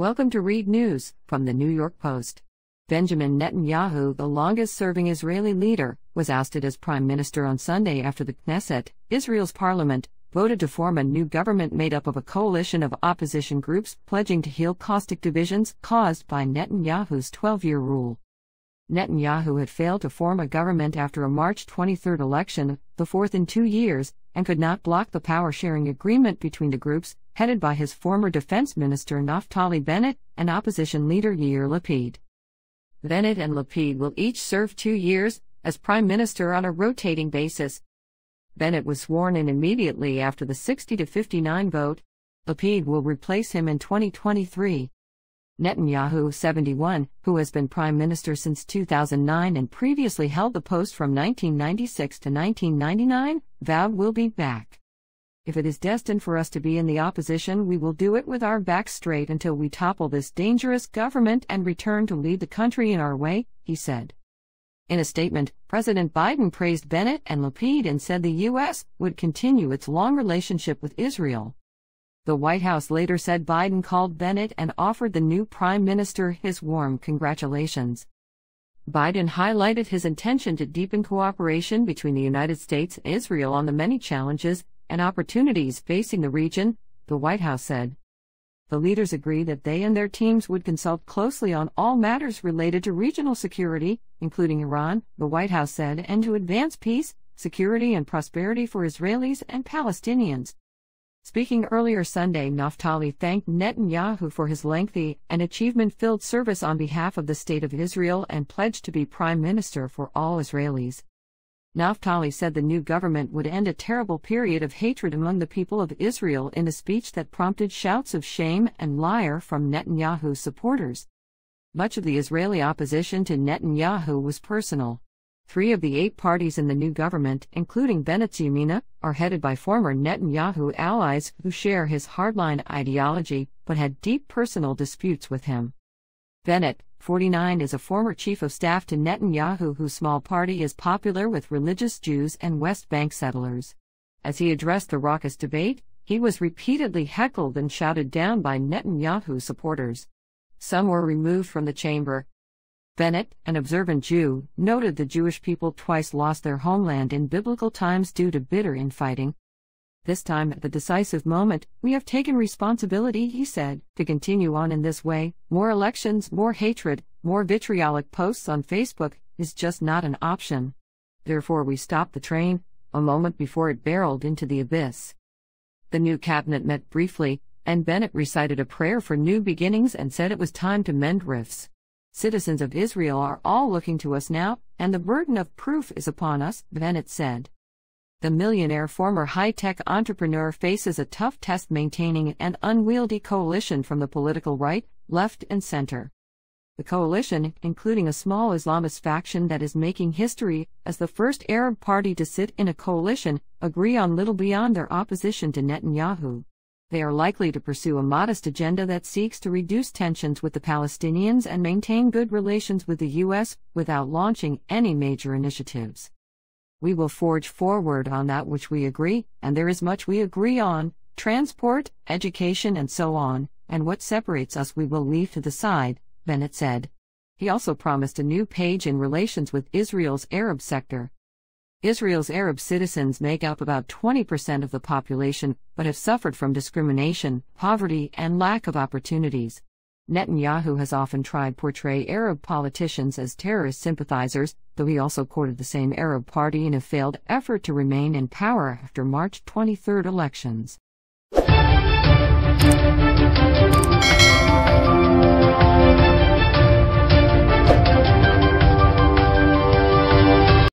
Welcome to Read News from the New York Post. Benjamin Netanyahu, the longest-serving Israeli leader, was ousted as prime minister on Sunday after the Knesset, Israel's parliament, voted to form a new government made up of a coalition of opposition groups pledging to heal caustic divisions caused by Netanyahu's 12-year rule. Netanyahu had failed to form a government after a March 23 election, the fourth in 2 years, and could not block the power-sharing agreement between the groups, headed by his former defense minister Naftali Bennett and opposition leader Yair Lapid. Bennett and Lapid will each serve 2 years as prime minister on a rotating basis. Bennett was sworn in immediately after the 60-59 vote. Lapid will replace him in 2023. Netanyahu, 71, who has been prime minister since 2009 and previously held the post from 1996 to 1999, vowed we'll be back. If it is destined for us to be in the opposition, we will do it with our backs straight until we topple this dangerous government and return to lead the country in our way, he said. In a statement, President Biden praised Bennett and Lapid and said the U.S. would continue its long relationship with Israel. The White House later said Biden called Bennett and offered the new prime minister his warm congratulations. Biden highlighted his intention to deepen cooperation between the United States and Israel on the many challenges and opportunities facing the region, the White House said. The leaders agreed that they and their teams would consult closely on all matters related to regional security, including Iran, the White House said, and to advance peace, security and prosperity for Israelis and Palestinians. Speaking earlier Sunday, Naftali thanked Netanyahu for his lengthy and achievement-filled service on behalf of the State of Israel and pledged to be prime minister for all Israelis. Naftali said the new government would end a terrible period of hatred among the people of Israel in a speech that prompted shouts of shame and liar from Netanyahu's supporters. Much of the Israeli opposition to Netanyahu was personal. 3 of the 8 parties in the new government, including Bennett's Yamina, are headed by former Netanyahu allies who share his hardline ideology but had deep personal disputes with him. Bennett, 49, is a former chief of staff to Netanyahu, whose small party is popular with religious Jews and West Bank settlers. As he addressed the raucous debate, he was repeatedly heckled and shouted down by Netanyahu supporters. Some were removed from the chamber. Bennett, an observant Jew, noted the Jewish people twice lost their homeland in biblical times due to bitter infighting. This time, at the decisive moment, we have taken responsibility, he said, to continue on in this way. More elections, more hatred, more vitriolic posts on Facebook is just not an option. Therefore we stopped the train, a moment before it barreled into the abyss. The new cabinet met briefly, and Bennett recited a prayer for new beginnings and said it was time to mend rifts. Citizens of Israel are all looking to us now, and the burden of proof is upon us, Bennett said. The millionaire former high-tech entrepreneur faces a tough test maintaining an unwieldy coalition from the political right, left and center. The coalition, including a small Islamist faction that is making history as the first Arab party to sit in a coalition, agree on little beyond their opposition to Netanyahu. They are likely to pursue a modest agenda that seeks to reduce tensions with the Palestinians and maintain good relations with the U.S. without launching any major initiatives. We will forge forward on that which we agree, and there is much we agree on: transport, education and so on, and what separates us we will leave to the side, Bennett said. He also promised a new page in relations with Israel's Arab sector. Israel's Arab citizens make up about 20% of the population, but have suffered from discrimination, poverty and lack of opportunities. Netanyahu has often tried to portray Arab politicians as terrorist sympathizers, though he also courted the same Arab party in a failed effort to remain in power after March 23 elections.